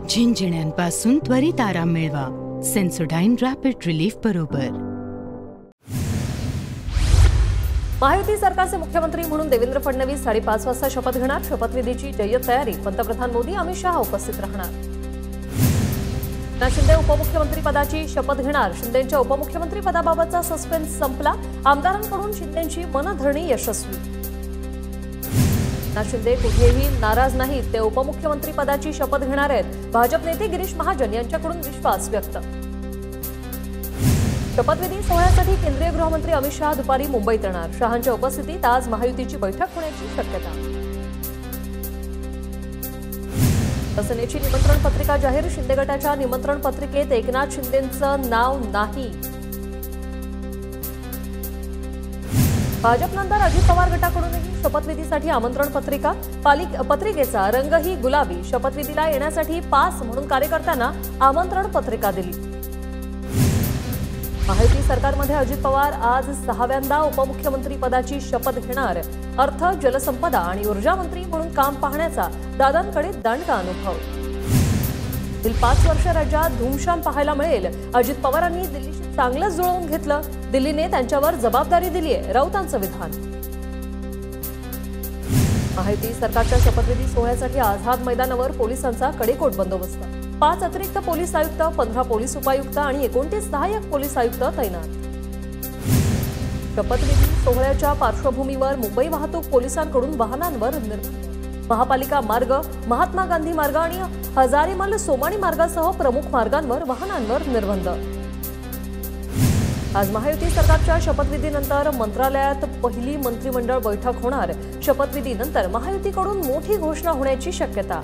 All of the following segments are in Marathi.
झिंझिण्यांपासून त्वरित आराम मिळवा सेन्सोडाइन रॅपिड रिलीफ बरोबर. महायुती सरकारचे मुख्यमंत्री म्हणून देवेंद्र फडणवीस 5:30 वाजता शपथ घेणार. शपथविधीची जय्यत तयारी. पंतप्रधान मोदी, अमित शहा उपस्थित राहणार. शिंदे उपमुख्यमंत्री पदाची शपथ घेणार. शिंदेंच्या उपमुख्यमंत्री पदाबाबतचा सस्पेन्स संपला. आमदारांकडून शिंदेंची मनधरणी यशस्वी. शिंदे कुठेही नाराज नाहीत. ते उपमुख्यमंत्री पदाची शपथ घेणार आहेत. भाजप नेते गिरीश महाजन यांच्याकडून विश्वास व्यक्त. शपथविधी सोहळ्यासाठी केंद्रीय गृहमंत्री अमित शहा दुपारी मुंबईत येणार. शहांच्या उपस्थितीत आज महायुतीची बैठक होण्याची शक्यता. शिवसेनेची निमंत्रण पत्रिका जाहीर. शिंदे गटाच्या निमंत्रण पत्रिकेत एकनाथ शिंदेंचं नाव नाही. भाजपनंतर अजित पवार गटाकडूनही शपथविधीसाठी आमंत्रण पत्रिका. पत्रिकेचा रंगही गुलाबी. शपथविधीला येण्यासाठी पास म्हणून कार्यकर्त्यांना आमंत्रण पत्रिका दिली. महायुती सरकारमध्ये अजित पवार आज 6व्यांदा उपमुख्यमंत्री पदाची शपथ घेणार. अर्थ, जलसंपदा आणि ऊर्जा मंत्री म्हणून काम पाहण्याचा दादांकडे दांडगा अनुभव. गेली 5 वर्ष राज्यात धुमशान पाहायला मिळेल. अजित पवारांनी दिल्लीशी चांगलंच जुळवून घेतलं. दिल्लीने त्यांच्यावर जबाबदारी दिली आहे, राऊतांचं विधान. महायुती सरकारच्या शपथविधी सोहळ्यासाठी आझाद मैदानावर पोलिसांचा कडेकोट बंदोबस्त. 5 अतिरिक्त पोलीस आयुक्त, 15 पोलीस उपायुक्त आणि 29 सहाय्यक पोलीस आयुक्त तैनात. शपथविधी सोहळ्याच्या पार्श्वभूमीवर मुंबई वाहतूक पोलिसांकडून वाहनांवर निर्बंध. महापालिका मार्ग, महात्मा गांधी मार्ग आणि हजारीमल सोमाणी मार्गासह प्रमुख मार्गांवर वाहनांवर निर्बंध. आज महायुती सरकारच्या शपथविधीनंतर मंत्रालयात पहिली मंत्रिमंडळ बैठक होणार. शपथविधीनंतर महायुतीकडून मोठी घोषणा होण्याची शक्यता.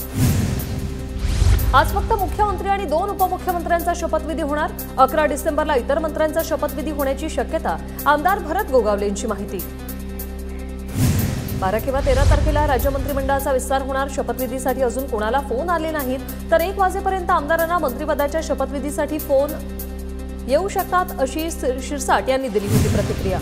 आज फक्त मुख्यमंत्री आणि 2 उपमुख्यमंत्र्यांचा शपथविधी होणार. 11 डिसेंबरला इतर मंत्र्यांचा शपथविधी होण्याची शक्यता. आमदार भरत गोगावले यांची माहिती. 12 किंवा 13 तारखेला राज्य मंत्रिमंडळाचा विस्तार होणार. शपथविधीसाठी अजून कोणाला फोन आले नाहीत, तर 1 वाजेपर्यंत आमदारांना मंत्रिपदाच्या शपथविधीसाठी फोन येऊ शकतात, अशी शिरसाट यांनी दिली होती प्रतिक्रिया.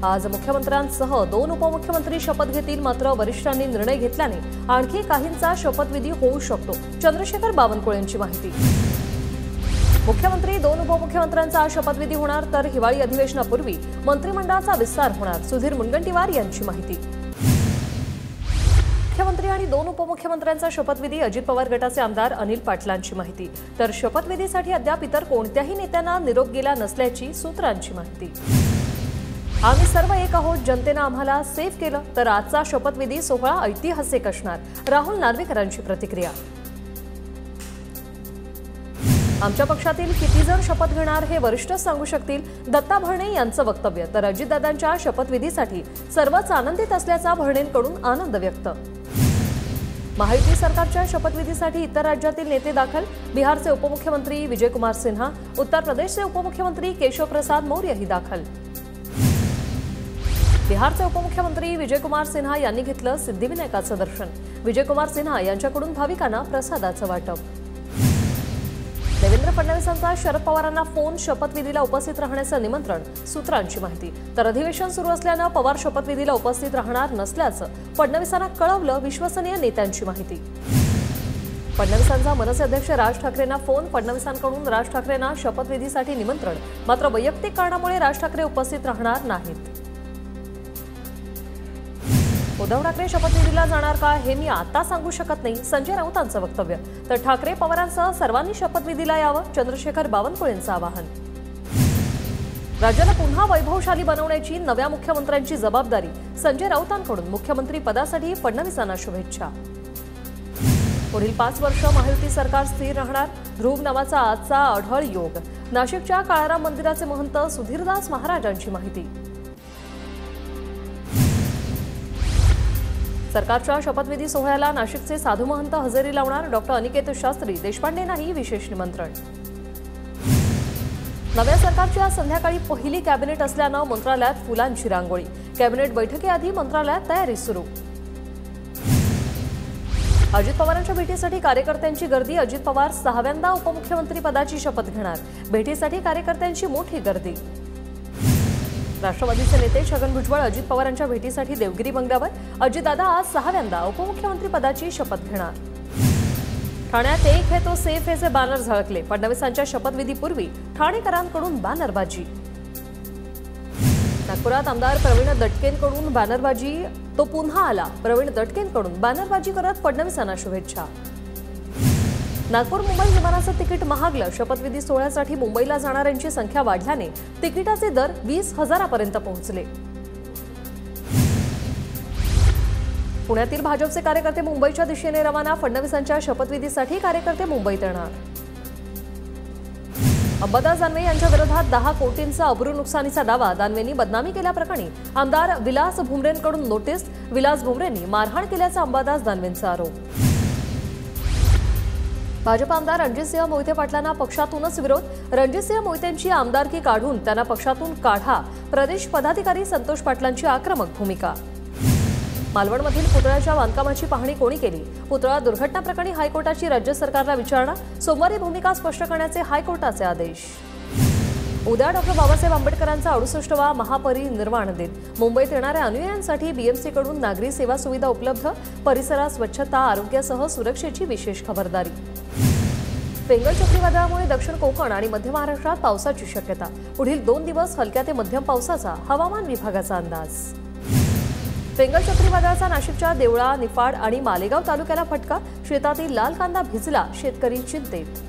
आज मुख्यमंत्र्यांसह 2 उपमुख्यमंत्री शपथ घेतील. मात्र वरिष्ठांनी निर्णय घेतल्याने आणखी काहींचा शपथविधी होऊ शकतो. चंद्रशेखर बावनकुळे यांची माहिती. मुख्यमंत्री 2 उपमुख्यमंत्र्यांचा शपथविधी होणार. तर हिवाळी अधिवेशनापूर्वी मंत्रिमंडळाचा विस्तार होणार. सुधीर मुनगंटीवार यांची माहिती. मुख्यमंत्री आणि 2 उपमुख्यमंत्र्यांचा शपथविधी. अजित पवार गटाचे आमदार अनिल पाटलांची माहिती. तर शपथविधीसाठी अद्याप इतर कोणत्याही नेत्यांना निरोप गेला नसल्याची सूत्रांची माहिती. आम्ही सर्व एक आहोत. जनतेनं आम्हाला सेफ केलं, तर आजचा शपथविधी सोहळा ऐतिहासिक असणार. राहुल नार्वेकरांची प्रतिक्रिया. आमच्या पक्षातील किती जण शपथ घेणार हे वरिष्ठच सांगू शकतील, दत्ता भरणे यांचं वक्तव्य. तर अजितदादांच्या शपथविधीसाठी सर्वच आनंदित असल्याचा भरणेंकडून आनंद व्यक्त. महायुती सरकारच्या शपथविधीसाठी इतर राज्यातील नेते दाखल. बिहारचे उपमुख्यमंत्री विजयकुमार सिन्हा, उत्तर प्रदेशचे उपमुख्यमंत्री केशव प्रसाद मौर्यही दाखल. बिहारचे उपमुख्यमंत्री विजयकुमार सिन्हा यांनी घेतलं सिद्धिविनायकाचं दर्शन. विजयकुमार सिन्हा यांच्याकडून भाविकांना प्रसादाचं वाटप. देवेंद्र फडणवीसांचा शरद पवारांना फोन. शपथविधीला उपस्थित राहण्याचं निमंत्रण. सूत्रांची माहिती. तर अधिवेशन सुरू असल्यानं पवार शपथविधीला उपस्थित राहणार नसल्याचं फडणवीसांना कळवलं. विश्वसनीय नेत्यांची माहिती. फडणवीसांचा मनसे अध्यक्ष राज ठाकरेंना फोन. फडणवीसांकडून राज ठाकरेंना शपथविधीसाठी निमंत्रण. मात्र वैयक्तिक कारणामुळे राज ठाकरे उपस्थित राहणार नाहीत. उद्धव ठाकरे शपथविधीला जाणार का हे मी आता सांगू शकत नाही, संजय राऊतांचं वक्तव्य. तर ठाकरे पवारांसह सर्वांनी शपथविधीला यावं, चंद्रशेखर बावनकुळेंचं आवाहन. राज्याला पुन्हा वैभवशाली बनवण्याची नव्या मुख्यमंत्र्यांची जबाबदारी. संजय राऊतांकडून मुख्यमंत्री पदासाठी फडणवीसांना शुभेच्छा. पुढील 5 वर्ष महायुती सरकार स्थिर राहणार. ध्रुव नावाचा आजचा आढळ योग. नाशिकच्या काळाराम मंदिराचे महंत सुधीरदास महाराजांची माहिती. सरकारच्या शपथविधी सोहळ्याला नाशिकचे साधू महंत हजेरी लावणार. डॉक्टर अनिकेत शास्त्री देशपांडेंनाही विशेष निमंत्रण. नव्या सरकारची आज संध्याकाळी पहिली कॅबिनेट असल्यानं मंत्रालयात फुलांची रांगोळी. कॅबिनेट बैठकीआधी मंत्रालयात तयारी सुरू. अजित पवारांच्या भेटीसाठी कार्यकर्त्यांची गर्दी. अजित पवार 6व्यांदा उपमुख्यमंत्री पदाची शपथ घेणार. भेटीसाठी कार्यकर्त्यांची मोठी गर्दी. राष्ट्रवादीचे नेते छगन भुजबळ अजित पवार यांच्या भेटीसाठी देवगिरी बंगल्यावर. अजितदादा आज 6व्यांदा उपमुख्यमंत्री पदाची शपथ घेणार. ठाण्यात एक है तो सेफ हेचे बॅनर झळकले. फडणवीसांच्या शपथविधीपूर्वी ठाणेकरांकडून बॅनरबाजी. नागपुरात आमदार प्रवीण दटकेंकडून बॅनरबाजी. तो पुन्हा आला. प्रवीण दटकेंकडून बॅनरबाजी करत फडणवीसांना शुभेच्छा. नागपूर मुंबई विमानाचं तिकीट महागलं. शपथविधी सोहळ्यासाठी मुंबईला जाणाऱ्यांची संख्या वाढल्याने तिकिटाचे दर 20,000पर्यंत पोहोचले. पुण्यातील भाजपचे कार्यकर्ते मुंबईच्या दिशेने रवाना. फडणवीसांच्या शपथविधीसाठी कार्यकर्ते मुंबईत येणार. अंबादास दानवे यांच्या विरोधात 10 कोटींचा अब्रू नुकसानीचा दावा. दानवेंनी बदनामी केल्याप्रकरणी आमदार विलास भुमरेंकडून नोटीस. विलास भुमरेंनी मारहाण केल्याचा अंबादास दानवेंचा आरोप. भाजप आमदार रणजितसिंह मोहिते पाटलांना पक्षातूनच विरोध. रणजितसिंह मोहितेंची आमदारकी काढून त्यांना पक्षातून काढा. प्रदेश पदाधिकारी संतोष पाटलांची आक्रमक भूमिका. मालवणमधील पुतळ्याच्या बांधकामाची पाहणी कोणी केली? पुतळा दुर्घटना प्रकरणी हायकोर्टाची राज्य सरकारला विचारणा. सोमवारी भूमिका स्पष्ट करण्याचे हायकोर्टाचे आदेश. उद्या डॉक्टर बाबासाहेब आंबेडकरांचा 68वा महापरिनिर्वाण दिन. मुंबईत येणाऱ्या अनुयायांसाठी बीएमसीकडून नागरी सेवा सुविधा उपलब्ध. परिसरात स्वच्छता, आरोग्यासह सुरक्षेची विशेष खबरदारी. फेंगल चक्रीवादळामुळे दक्षिण कोकण आणि मध्य महाराष्ट्रात पावसाची शक्यता. पुढील 2 दिवस हलक्या ते मध्यम पावसाचा हवामान विभागाचा अंदाज. फेंगल चक्रीवादळाचा नाशिकच्या देवळा, निफाड आणि मालेगाव तालुक्याला फटका. शेतातील लाल कांदा भिजला. शेतकरी चिंतेत.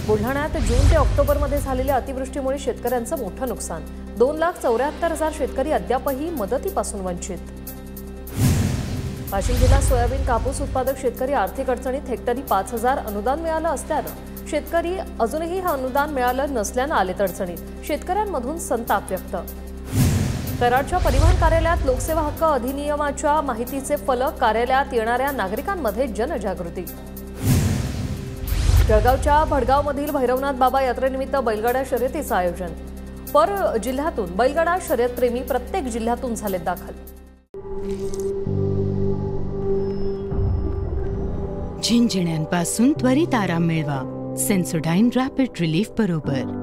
बुलढाण्यात जून ते ऑक्टोबरमध्ये झालेल्या अतिवृष्टीमुळे शेतकऱ्यांचं मोठं नुकसान. 2,74,000 शेतकरी अद्यापही मदतीपासून वंचित. वाशिम जिल्हा सोयाबीन कापूस उत्पादक शेतकरी आर्थिक अडचणीत. हेक्टरी 5,000 अनुदान मिळालं असल्यानं शेतकरी अजूनही हे अनुदान मिळालं नसल्यानं आलेत अडचणीत. शेतकऱ्यांमधून संताप व्यक्त. कराडच्या परिवहन कार्यालयात लोकसेवा हक्क अधिनियमाच्या माहितीचे फलक. कार्यालयात येणाऱ्या नागरिकांमध्ये जनजागृती. जळगावच्या भडगावमधील भैरवनाथ बाबा यात्रेनिमित्त बैलगाडा शर्यतीचं आयोजन. पर जिल्ह्यातून बैलगाडा शर्यतप्रेमी प्रत्येक जिल्ह्यातून झालेत दाखल. झिंझिण्यांपासून त्वरित आराम मिळवा. सेन्सोडाइन रॅपिड रिलीफ बरोबर.